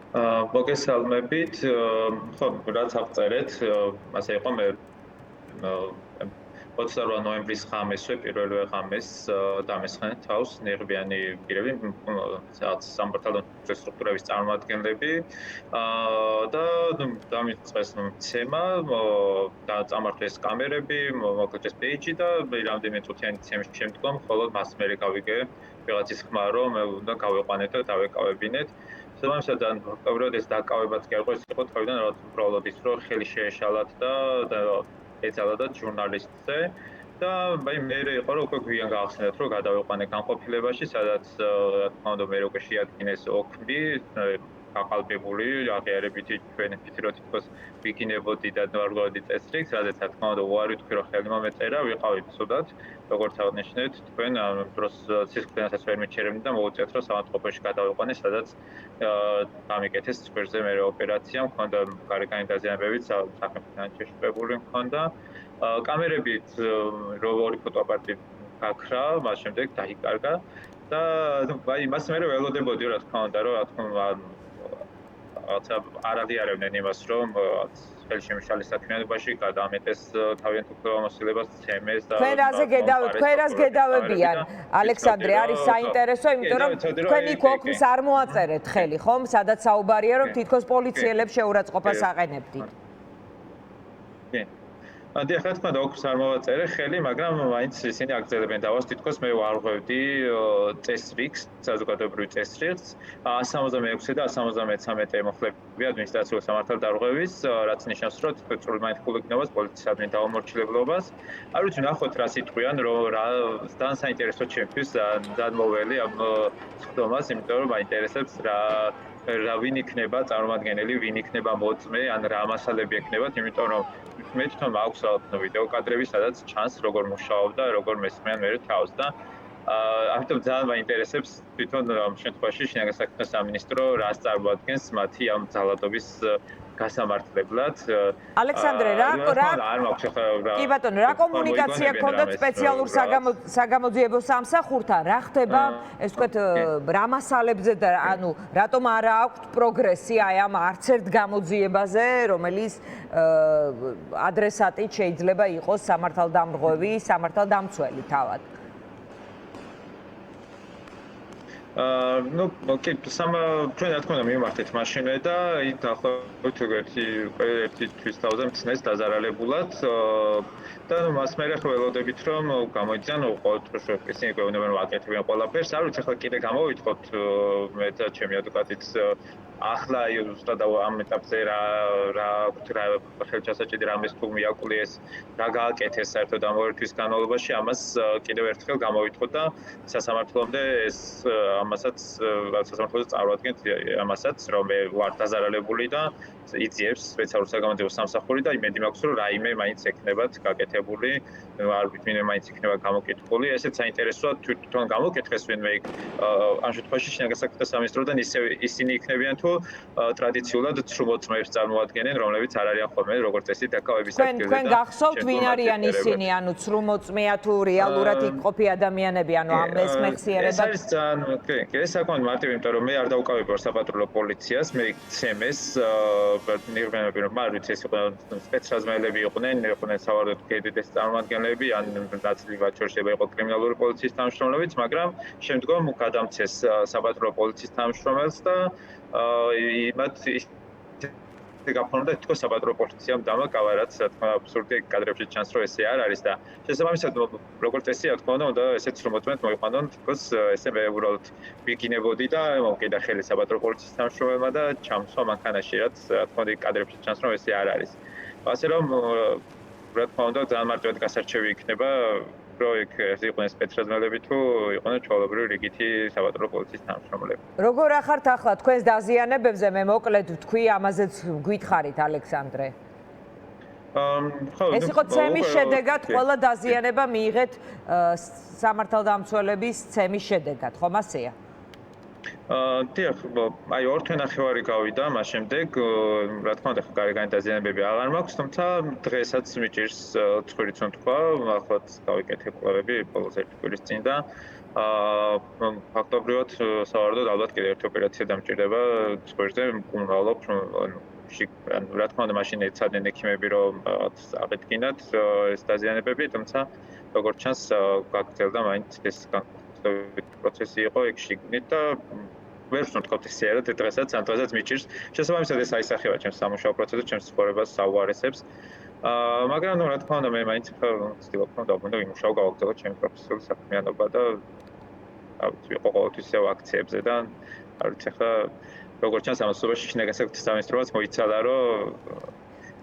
მოგესალმებით. ხო, რაც აღწერეთ, ასე იყო მე 28 ნოემბრის ღამესვე, პირველივე ღამეს დამესხნენ თავს ნიღბიანი პირები, სადაც სამართალო სტრუქტურების წარმომადგენლები და დამიწყეს მცემა, წამართვეს კამერები, მოკლეს პეიჯი და რამდენიმე წუთიანი ცემის შემდგომ მხოლოდ მას მერე გავიგე ვიღაცის ხმა, რომ მე უნდა გავეყვანეთ და დავეკავებინეთ. Შესაბამისად, ოქტომბერად ეს დაკავებაც კი არ იყო, ეს იყო თავიდან რაღაც უბრალოდ ის, რომ ხელი შეეშალათ და ეცალათ ჟურნალისტზე და მე იყო რომ უკვე გვიან გაახსენეთ, რომ გადავიყვანე განყოფილებაში, სადაც რა თქმა უნდა მე უკვე შეადგინეს ოქმი, გაყალბებული, აღიარებითი ჩვენები რო თითქოს ვიგინებოდი და ნორმალური წესრიგს, სადაც რა თქმა უნდა უარი ვთქვი, რომ ხელი მომეწერა, ვიყავით ცუდად, როგორც აღნიშნეთ, თქვენ ამ დროს სისხლიანსაც ვერ მიჩერებდი და მოუწიათ, რომ სამართლობაში გადავიყვანე, სადაც გამიკეთეს სკვერზე მე ოპერაცია, მქონდა გარეგანი დაზიანებებიც, სახელმწიფო შეშფებული მქონდა. კამერებით ორი ფოტოაპარატი გაქრა, მას შემდეგ დაიკარგა და აი მას მე ველოდებოდი რა თქმა უნდა, რომ რა თქმა რაღაცა არ აღიარებდნენ იმას, რომ ხელშემშალი საქმიანობაში გადაამეტეს თავიანთ უფლებამოსილებას ცემეს და თქვენ რას გედავებიან ალექსანდრე არის საინტერესო, იმიტომ რომ თქვენ იქ ოქმს არ მოაწერეთ ხელი, ხომ? სადაც საუბარია, რომ თითქოს პოლიციელებს შეურაცხყოფას აყენებდით. Adi ახლა თქვა და ოქმს არ მოვაწერე ხელი, მაგრამ მაინც ისინი აგრძელებენ დავას თითქოს მე ვარღვევდი წესრიგს, საზოგადოებრივ წესრიგს. 166 და 173 მოხლები ადმინისტრაციული სამართალ დარღვევის, რაც ნიშნავს, რომ სრული მაინც პოლიციის ადმინ დაუმორჩილებლობას. არ ვიცი ნახოთ რა სიტყვიან, რომ რა ძალიან საინტერესო ჩემთვის დადმოველი ამ სხდომას, იმიტომ რომ მაინტერესებს რა ვინ იქნება წარმომადგენელი, ვინ იქნება მოწმე, ან რა მასალები ექნებათ, იმიტომ რომ მე თვითონ მაქვს ვიდეო კადრები, სადაც ჩანს როგორ მუშაობდა, როგორ მესმიან მე თავს და ამიტომ ძალიან მაინტერესებს თვითონ ამ შემთხვევაში შინაგან საქმეთა სამინისტრო რას წარმოადგენს მათი ამ ძალადობის გასამართლებლად. ალექსანდრე, კი ბატონო, რა კომუნიკაცია გქონდათ სპეციალურ საგამოძიებო სამსახურთან? რა ხდება, ეს ვთქვათ, რა მასალებზე და ანუ რატომ არ აქვთ პროგრესი აი ამ არც ერთ გამოძიებაზე, რომელიც ადრესატით შეიძლება იყოს სამართალდამრღვევი, სამართალდამცველი თავად? კი, ჩვენ რა თქმა უნდა მივმართეთ მაშინვე და იქ დაახლოებით ერთი თვის თავზე მცნეს დაზარალებულად და მას მე ველოდებით რომ გამოიძიან ყოველდღიურად ისინი გვეუბნებიან რომ აკეთებენ ყველაფერს. არ ვიცი, ახლა კიდე გამოვიტყოთ მე და ჩემი ადვოკატიც ახლა ზუსტად ამ ეტაპზე რა ხელჩასაჭირი რამეს თუ მიაკლიეს, რა გააკეთეს საერთოდ ამ ორი თვის განმავლობაში, ამას კიდევ ერთხელ გამოვიტყოთ და სასამართლომდე ეს ამასაც სასამართლოზე წარვადგენთ ამასაც, რომ მე ვარ დაზარალებული და იწიებს სპეციალურ საგამოძიებო სამსახური და იმედი მაქვს, რომ რაიმე მაინც ექნებათ გაკეთებული, არ ვიცი, მაინც იქნება გამოკითხული. ესეც საინტერესოა თვითონ გამოკითხეს ვინმე იქ ამ შემთხვევაში შინაგან საქმეთა სამინისტროდან ისინი იქნებიან თუ ტრადიციულად ცრუმოწმეებს წარმოადგენენ, რომლებიც არ არიან ხოლმე როგორც წესი დაკავების ადგილზე. თქვენ გახსოვთ ვინ არიან ისინი, ანუ ცრუმოწმეა თუ რეალურად იქ ყოფი ადამიანები, ანუ ამ ეს მეხსიერებად? ეს არის ძალიან ეს საკმაოდ მარტივი, იმიტომ რომ მე არ დავუკავებ საპატრულო პოლიციას, მე ცემეს ნიღბიანები რომ არ ვიცი ეს იყო სპეცრაზმელები იყვნენ სავარაუდოდ კედედეს წარმომადგენლები, ან ნაცვლად შეიძლება იყო კრიმინალური პოლიციის თანამშრომლებიც, მაგრამ შემდგომ გადამცეს საპატრულო პოლიციის თანამშრომელს და იმათ გაფორმდა თითქოს საპატრულო პოლიციამ დამაკავა, რაც რა თქმა უნდა აბსურდი კადრებში ჩანს, რომ ესე არ არის და შესაბამისად როგორც წესი რა თქმა უნდა ესეც რომ მოწმეთ მოიყვანონ თითქოს ესე მე უბრალოდ ვიგინებოდი და მოკიდა ხელი საპატრულო პოლიციის თანამშრომელმა და ჩამსვა მანქანაში, რაც რა თქმა უნდა კადრებში ჩანს, რომ ესე არ არის. ასე რომ რა თქმა უნდა ძალიან მარტივად გასარჩევი იქნება რომ იქ იყვნენ სპეცრაზმელები თუ იყვნენ ჩვეულებრივი რიგითი საპატრულო პოლიციის თანამშრომლები. როგორ ახართ ახლა თქვენს დაზიანებებზე, მე მოკლედ ვთქვი, ამაზეც გვითხრით ალექსანდრე? ეს იყო ცემის შედეგად, ყველა დაზიანება მიიღეთ სამართალდამცველების ცემის შედეგად, ხომ ასეა? დიახ, აი 2 თვე ნახევარი გავიდა, მას შემდეგ რა თქმა უნდა გარეგანი დაზიანებები აღარ მაქვს, თუმცა დღესაც მიჭირს ცხვირიც თქვა, ახლაც გავიკეთე კვლევები ბოლოს 1 კვირის წინ და ფაქტობრივად სავარაუდოდ ალბათ კიდევ ერთი ოპერაცია დამჭირდება ცხვირზე, მკურნალობ, რა თქმა უნდა, მაშინ ეცადნენ ექიმები, რომ აღედგინათ ეს დაზიანებები, თუმცა როგორც ჩანს, გაგრძელდა მაინც ეს პროცესი იყო ეგ შიგნით და ვერ ვთქვათ ისე დღესაც ამ დღესაც მიჭირს. შესაბამისად ეს აისახება ჩემს სამუშაო პროცესზე, ჩემს ცხოვრებას საუარესებს. მაგრამ რა თქმა უნდა, მე მაინც ვცდილობ რომ დავბრუნდე იმუშაო გავაგრძელო ჩემი პროფესიული საქმიანობა და ვიყო ყოველთვის ისევ აქციებზე და არ ვიცი ახლა როგორც ჩანს ამასობაში შინაგან საქმეთა სამინისტროც მოიცადა რომ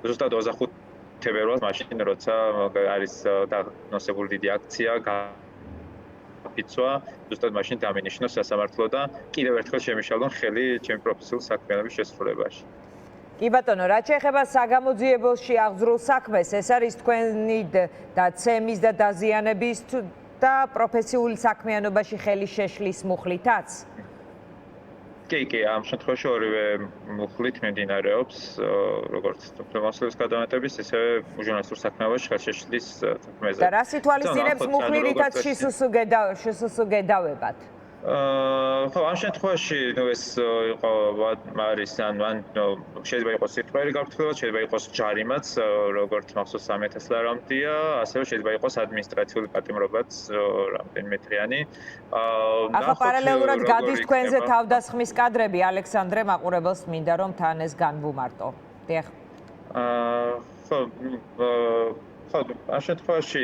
ზუსტად 25 თებერვალს მაშინ როცა არის დანოსებული დიდი აქცია გაფიცვა ზუსტად მაშინ დამინიშნო სასამართლო და კიდევ ერთხელ შემიშალონ ხელი ჩემი პროფესიული საქმიანობის შესრულებაში. კი ბატონო, რაც შეეხება საგამოძიებელში აღძრულ საქმეს, ეს არის თქვენი დაცემის და დაზიანების და პროფესიული საქმიანობაში ხელის შეშლის მუხლითაც? კი, ამ შემთხვევაში ორივე მუხლით მიმდინარეობს, როგორც უფლებამოსილების გადამეტების, ისევე ჟურნალისტურ საქმიანობაში ხელშეშლის საქმეზე. და რა სიტუაციებს მუხლი, რითაც შსს გედავებათ? ხო, ამ შემთხვევაში ეს იყო არის ან შეიძლება იყოს სიტყვიერი გაფრთხილება, შეიძლება იყოს ჯარიმაც, როგორც მახსოვს 100,000 ლარამდეა, ასევე შეიძლება იყოს ადმინისტრაციული პატიმრობაც რამდენიმე დღიანი. ახლა პარალელურად გადის თქვენზე თავდასხმის კადრები, ალექსანდრე მაყურებელს მინდა რომ თან ეს განვუმარტო. დიახ. ხო, ამ შემთხვევაში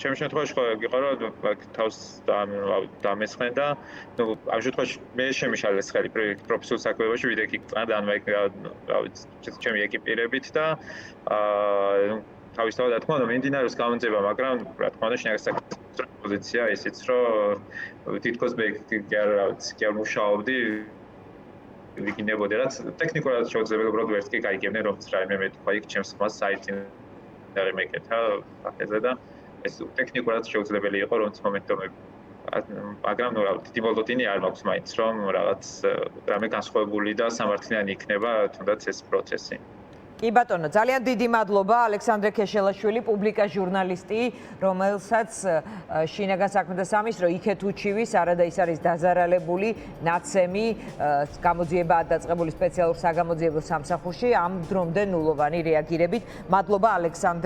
ჩემს შემთხვევაში ხო იყო რომ თავს დამესხენ და ამ შემთხვევაში მე შემიშალეს ხელი პროფესიულ საქმიანობაში ვიდრე იქ რა ვიცი ჩემი ეკიპირებით და თავისთავად რა თქმა უნდა მიმდინარეობს გამოძიება, მაგრამ რა თქმა უნდა შინაგან საქმეთა პოზიცია ისიც რომ თითქოს მე რა ვიცი კი არ მუშაობდი ვიგინებოდი რაც ტექნიკურად შეუძლებელი უბრალოდ ვერც კი გაიგებდნენ რომ რაიმე მეთქვა იქ ჩემს ხმას საიტინარი მეკეთა ფაქტზე და ეს ტექნიკურად შეუძლებელი იყო რომ მომენტომები მაგრამ რა დიდი მოლოდინი არ მაქვს მაინც რომ რაღაც რამე განსხვავებული და სამართლიანი იქნება თუნდაც ეს პროცესი. კი ბატონო, ძალიან დიდი მადლობა ალექსანდრე ქეშელაშვილი, პუბლიკა ჟურნალისტი, რომელსაც შინაგან საქმეთა სამინისტრო იქეთ უჩივის, არადა ის არის დაზარალებული ნაცემი გამოძიება დაწყებული სპეციალურ საგამოძიებო სამსახურში, ამ დრომდე ნულოვანი რეაგირებით. მადლობა ალექსანდრე.